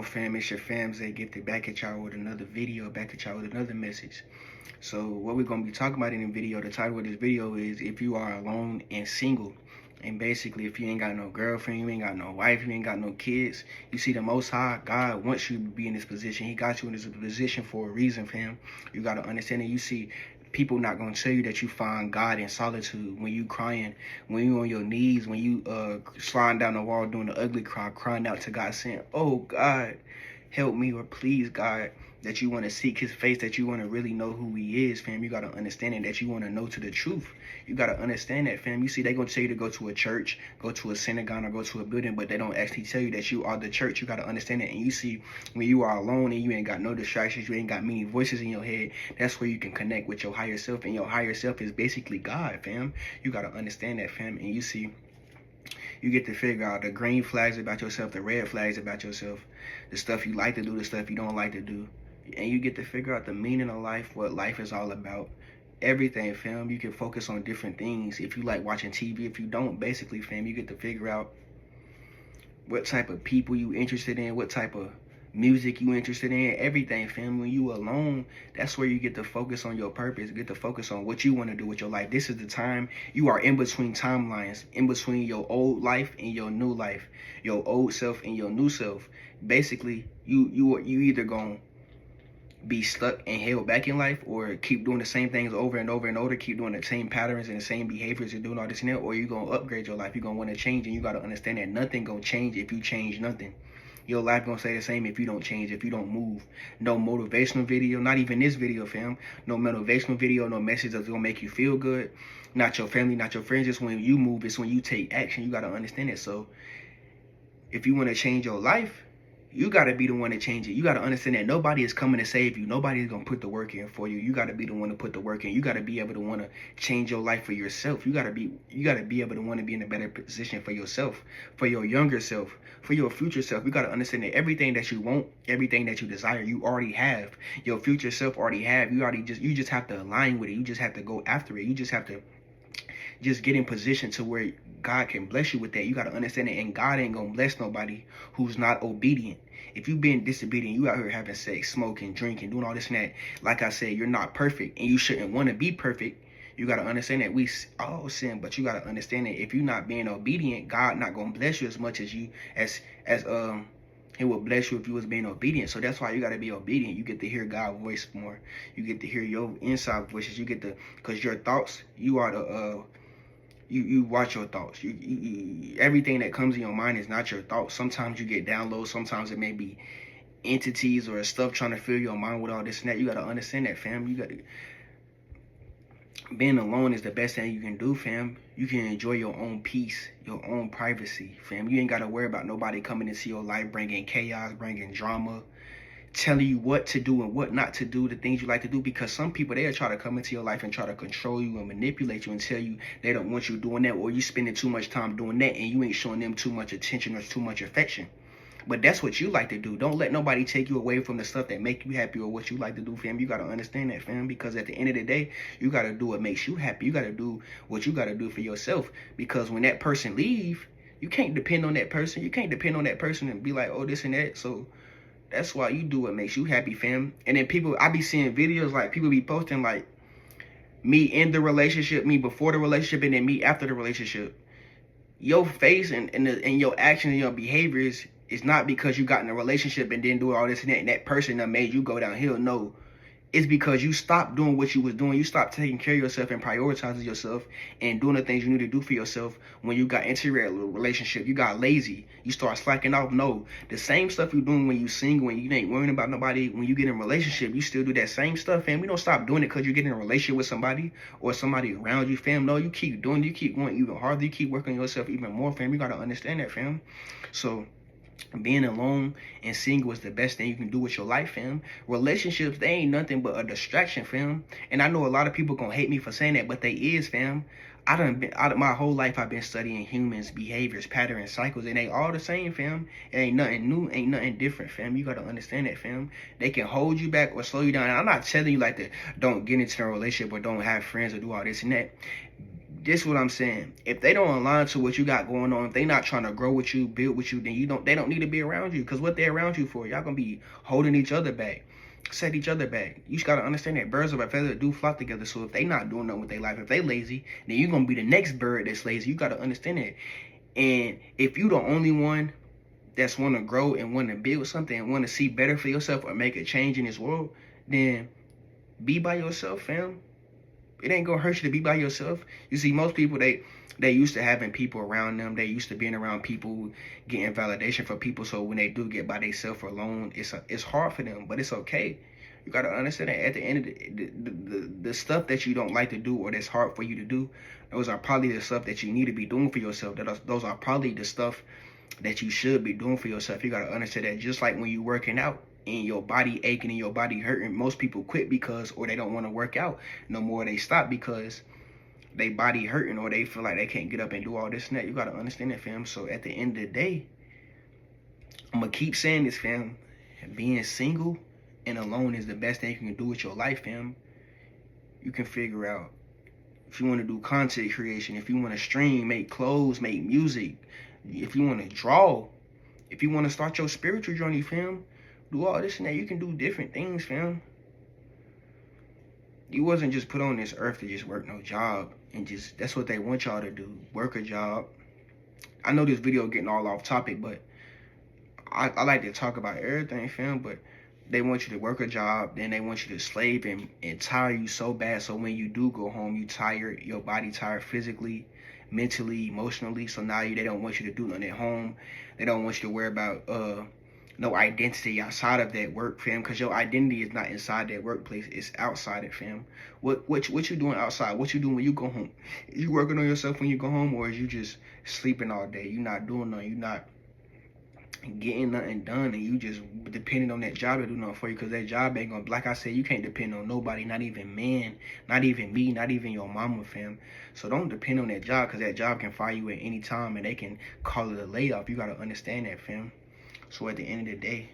fam? It's your fams that get back at y'all with another video, back at y'all with another message. So what we're gonna be talking about in the video, the title of this video is if you are alone and single. And basically, if you ain't got no girlfriend, you ain't got no wife, you ain't got no kids, you see, the Most High, God wants you to be in this position. He got you in this position for a reason, fam. You got to understand it. You see, people not going to tell you that you find God in solitude when you crying, when you on your knees, when you sliding down the wall doing the ugly cry, crying out to God saying, oh, God, help me, or please, God, that you want to seek his face, that you want to really know who he is, fam. You got to understand it, that you want to know to the truth. You got to understand that, fam. You see, they going to tell you to go to a church, go to a synagogue, or go to a building, but they don't actually tell you that you are the church. You got to understand it. And you see, when you are alone and you ain't got no distractions, you ain't got many voices in your head, that's where you can connect with your higher self. And your higher self is basically God, fam. You got to understand that, fam. And you see, you get to figure out the green flags about yourself, the red flags about yourself, the stuff you like to do, the stuff you don't like to do. And you get to figure out the meaning of life, what life is all about. Everything, fam. You can focus on different things. If you like watching TV, if you don't, basically, fam, you get to figure out what type of people you interested in, what type of music you interested in, everything, fam. When you alone, that's where you get to focus on your purpose, get to focus on what you want to do with your life. This is the time you are in between timelines, in between your old life and your new life, your old self and your new self. Basically, you either gonna be stuck and held back in life, or keep doing the same things over and over and over, keep doing the same patterns and the same behaviors and doing all this and that, or you gonna upgrade your life. You're gonna want to change, and you gotta understand that nothing gonna change if you change nothing. Your life gonna stay the same if you don't change, if you don't move. No motivational video, not even this video, fam. No motivational video, no message that's gonna make you feel good. Not your family, not your friends. It's when you move, it's when you take action. You gotta understand it. So if you want to change your life, you got to be the one to change it. You got to understand that nobody is coming to save you. Nobody is going to put the work in for you. You got to be the one to put the work in. You got to be able to want to change your life for yourself. You got to be able to want to be in a better position for yourself, for your younger self, for your future self. You got to understand that everything that you want, everything that you desire, you already have. Your future self already have. You just have to align with it. You just have to go after it. You just have to just get in position to where God can bless you with that. You got to understand it. And God ain't going to bless nobody who's not obedient. If you being disobedient, you out here having sex, smoking, drinking, doing all this and that, like I said, you're not perfect, and you shouldn't want to be perfect. You got to understand that we all sin, but you got to understand that if you're not being obedient, God not going to bless you as much as he will bless you if you was being obedient. So that's why you got to be obedient. You get to hear God's voice more. You get to hear your inside voices. You get to, because your thoughts, you are the you watch your thoughts. Everything that comes in your mind is not your thoughts. Sometimes you get downloads. Sometimes it may be entities or stuff trying to fill your mind with all this and that. You got to understand that, fam. You got to, being alone is the best thing you can do, fam. You can enjoy your own peace, your own privacy, fam. You ain't got to worry about nobody coming into your life, bringing chaos, bringing drama, telling you what to do and what not to do, the things you like to do, because some people, they'll try to come into your life and try to control you and manipulate you and tell you they don't want you doing that, or you spending too much time doing that and you ain't showing them too much attention or too much affection. But that's what you like to do. Don't let nobody take you away from the stuff that make you happy or what you like to do, fam. You got to understand that, fam, because at the end of the day, you got to do what makes you happy. You got to do what you got to do for yourself, because when that person leave, you can't depend on that person. You can't depend on that person and be like, oh, this and that. So that's why you do what makes you happy, fam. And then people, I be seeing videos like people be posting like me in the relationship, me before the relationship, and then me after the relationship. Your face and your actions and your behaviors is not because you got in a relationship and then do all this and that person that made you go downhill. No. It's because you stopped doing what you was doing. You stopped taking care of yourself and prioritizing yourself and doing the things you need to do for yourself. When you got into a relationship, you got lazy. You start slacking off. No, the same stuff you're doing when you single, when you ain't worrying about nobody, when you get in a relationship, you still do that same stuff, fam. We don't stop doing it because you get in a relationship with somebody or somebody around you, fam. No, you keep doing it. You keep going even harder. You keep working on yourself even more, fam. You got to understand that, fam. So being alone and single is the best thing you can do with your life, fam. Relationships, they ain't nothing but a distraction, fam. And I know a lot of people gonna hate me for saying that, but they is, fam. My whole life I've been studying humans, behaviors, patterns, cycles, and they all the same, fam. It ain't nothing new, ain't nothing different, fam. You gotta understand that, fam. They can hold you back or slow you down. And I'm not telling you like to don't get into a relationship or don't have friends or do all this and that. This is what I'm saying. If they don't align to what you got going on, if they not trying to grow with you, build with you, then they don't need to be around you. Because what they're around you for, y'all gonna be holding each other back, set each other back. You just gotta understand that birds of a feather do flock together. So if they not doing nothing with their life, if they lazy, then you gonna be the next bird that's lazy. You gotta understand that. And if you the only one that's want to grow and want to build something and want to see better for yourself or make a change in this world, then be by yourself, fam. It ain't gonna hurt you to be by yourself. You see, most people, they used to having people around them. They used to being around people, getting validation from people. So when they do get by themselves or alone, it's hard for them, but it's okay. You gotta understand that at the end of the stuff that you don't like to do or that's hard for you to do, those are probably the stuff that you need to be doing for yourself. Those are probably the stuff that you should be doing for yourself. You gotta understand that just like when you working out and your body aching and your body hurting, most people quit because, or they don't want to work out no more. They stop because they body hurting or they feel like they can't get up and do all this and that. You gotta understand that, fam. So at the end of the day, I'm gonna keep saying this, fam. Being single and alone is the best thing you can do with your life, fam. You can figure out if you want to do content creation, if you want to stream, make clothes, make music, if you want to draw, if you want to start your spiritual journey, fam, do all this and that. You can do different things, fam. You wasn't just put on this earth to just work no job and just, that's what they want y'all to do, work a job. I know this video getting all off topic, but I like to talk about everything, fam, but they want you to work a job, then they want you to slave and tire you so bad, so when you do go home, you tired, your body tired physically, mentally, emotionally. So now they don't want you to do nothing at home. They don't want you to worry about no identity outside of that work, fam, because your identity is not inside that workplace, it's outside it, fam. What you doing outside? What you doing when you go home? Is you working on yourself when you go home, or is you just sleeping all day? You not doing nothing, you not getting nothing done, and you just depending on that job to do nothing for you, because that job ain't gonna, like I said, you can't depend on nobody, not even man, not even me, not even your mama, fam. So don't depend on that job, because that job can fire you at any time and they can call it a layoff. You gotta understand that, fam. So at the end of the day,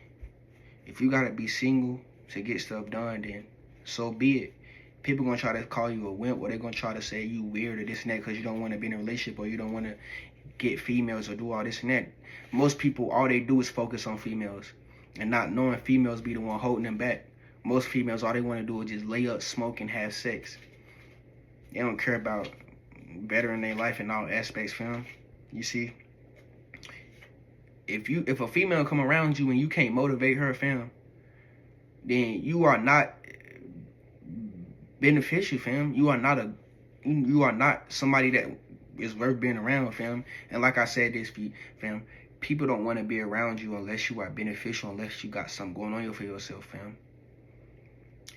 if you gotta be single to get stuff done, then so be it. People gonna try to call you a wimp, or they're gonna try to say you weird or this and that because you don't want to be in a relationship, or you don't want to get females or do all this and that. Most people, all they do is focus on females and not knowing females be the one holding them back. Most females, all they want to do is just lay up, smoke, and have sex. They don't care about bettering their life in all aspects, fam. You see, if a female come around you and you can't motivate her, fam, then you are not beneficial, fam. You are not somebody that is worth being around, fam. And like I said this, fam, people don't want to be around you unless you are beneficial, unless you got something going on for yourself, fam.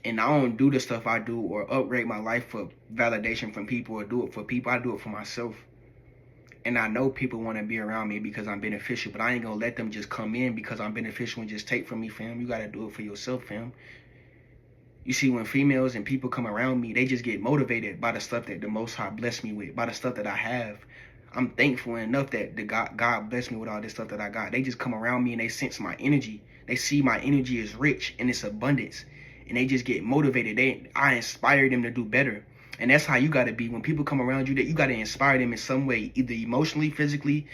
And I don't do the stuff I do or upgrade my life for validation from people or do it for people. I do it for myself. And I know people want to be around me because I'm beneficial, but I ain't gonna let them just come in because I'm beneficial and just take from me, fam. You gotta do it for yourself, fam. You see, when females and people come around me, they just get motivated by the stuff that the Most High blessed me with, by the stuff that I have. I'm thankful enough that God blessed me with all this stuff that I got. They just come around me and they sense my energy. They see my energy is rich and it's abundance, and they just get motivated. I inspire them to do better. And that's how you got to be. When people come around you, that you got to inspire them in some way, either emotionally, physically,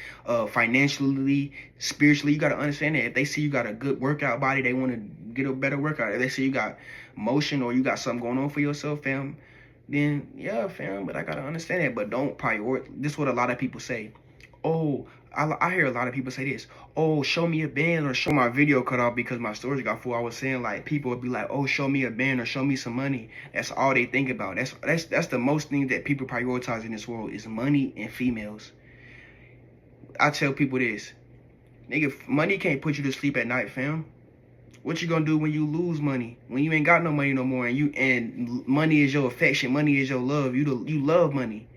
financially, spiritually. You got to understand that if they see you got a good workout body, they want to get a better workout. If they see you got motion or you got something going on for yourself, fam, then yeah, fam, but I got to understand that. But don't prioritize. This is what a lot of people say. Oh, I hear a lot of people say this. Oh, show me a band, or show my video cut off because my storage got full. I was saying, like, people would be like, oh, show me a band or show me some money. That's all they think about. That's the most thing that people prioritize in this world is money and females. I tell people this, nigga, money can't put you to sleep at night, fam. What you gonna do when you lose money? When you ain't got no money no more, and money is your affection, money is your love. You love money.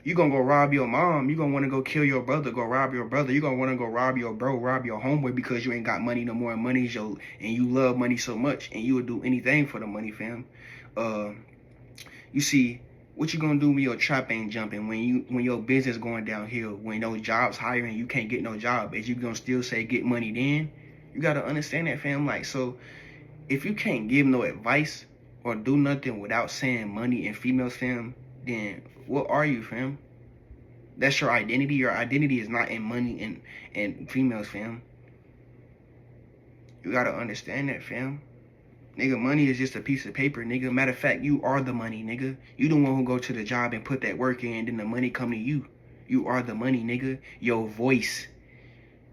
You gonna go rob your mom. You gonna want to go kill your brother, go rob your brother. You gonna want to go rob your bro, rob your homeboy because you ain't got money no more. And money is and you love money so much, and you would do anything for the money, fam. You see, what you gonna do when your trap ain't jumping? When your business going downhill? When no jobs hiring, you can't get no job. Is you gonna still say get money then? You gotta understand that, fam. Like, so if you can't give no advice or do nothing without saying money and females, fam, then What are you, fam? That's your identity. Your identity is not in money and females, fam. You gotta understand that, fam. Nigga, money is just a piece of paper, nigga. Matter of fact, you are the money, nigga. You the one who go to the job and put that work in, and then the money come to you. You are the money, nigga. Your voice.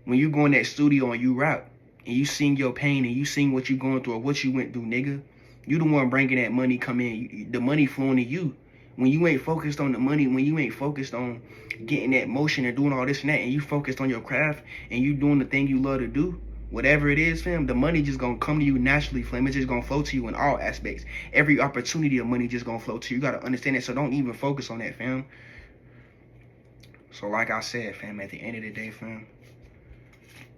When you go in that studio and you rap, and you sing your pain, and you sing what you going through or what you went through, nigga, you the one bringing that money come in. The money flowing to you. When you ain't focused on the money, when you ain't focused on getting that motion and doing all this and that, and you focused on your craft, and you doing the thing you love to do, whatever it is, fam, the money just gonna come to you naturally, fam. It's just gonna flow to you in all aspects. Every opportunity of money just gonna flow to you. You gotta understand that, so don't even focus on that, fam. So like I said, fam, at the end of the day, fam,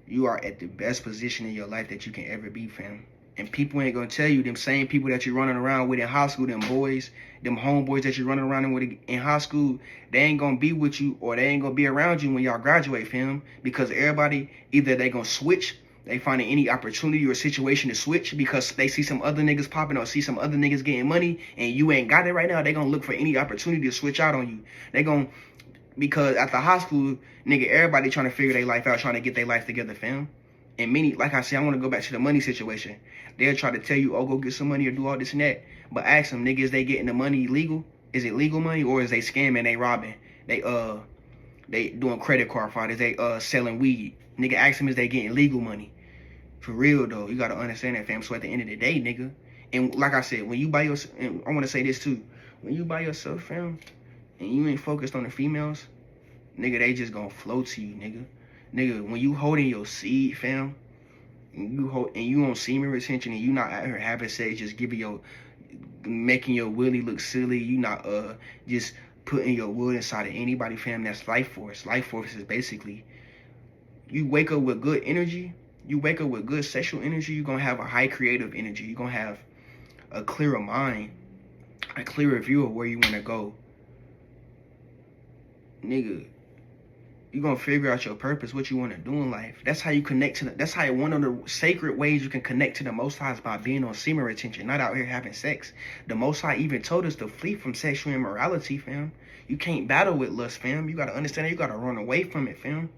you are at the best position in your life that you can ever be, fam. And people ain't gonna tell you, them same people that you're running around with in high school, them boys, them homeboys that you're running around with in high school, they ain't gonna be with you, or they ain't gonna be around you when y'all graduate, fam. Because everybody, either they gonna switch, they finding any opportunity or situation to switch because they see some other niggas popping or see some other niggas getting money and you ain't got it right now. They gonna look for any opportunity to switch out on you. They gonna, because at the high school, nigga, everybody trying to figure their life out, trying to get their life together, fam. And many, like I said, I want to go back to the money situation. They'll try to tell you, oh, go get some money or do all this and that. But ask them, nigga, is they getting the money legal? Is it legal money, or is they scamming, they robbing? They doing credit card fraud? Is they selling weed? Nigga, ask them, is they getting legal money? For real, though, you got to understand that, fam. So at the end of the day, nigga, and like I said, when you buy yourself, and I want to say this too, when you buy yourself, fam, and you ain't focused on the females, nigga, they just gonna flow to you, nigga. Nigga, when you holding your seed, fam, and you on semen retention, and you not out here having sex, just making your willy look silly, you not just putting your wood inside of anybody, fam. That's life force. Life force is basically, you wake up with good energy, you wake up with good sexual energy, you're gonna have a high creative energy. You're gonna have a clearer mind, a clearer view of where you wanna go. Nigga, you're gonna figure out your purpose, what you want to do in life. That's how you connect to that's how one of the sacred ways you can connect to the Most High is by being on semen retention, not out here having sex. The Most High even told us to flee from sexual immorality, fam. You can't battle with lust, fam. You gotta understand that. You gotta run away from it, fam.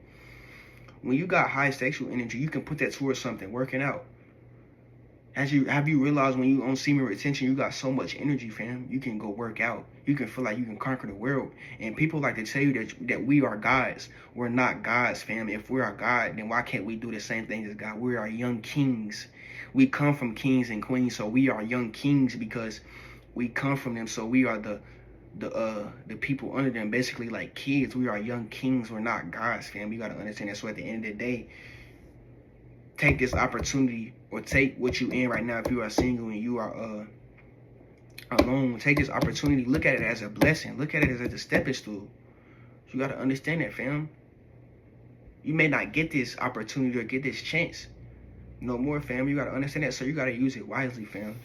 When you got high sexual energy, you can put that towards something, working out. Have you realized when you on semen retention, you got so much energy, fam? You can go work out. You can feel like you can conquer the world. And people like to tell you that we are gods. We're not gods, fam. If we are God, then why can't we do the same thing as God? We are young kings. We come from kings and queens, so we are young kings because we come from them. So we are the people under them, basically like kids. We are young kings. We're not gods, fam. You gotta understand that. So at the end of the day, take this opportunity, or take what you in right now. If you are single and you are alone, take this opportunity. Look at it as a blessing. Look at it as a stepping stool. You got to understand that, fam. You may not get this opportunity or get this chance no more, fam. You got to understand that, so you got to use it wisely, fam.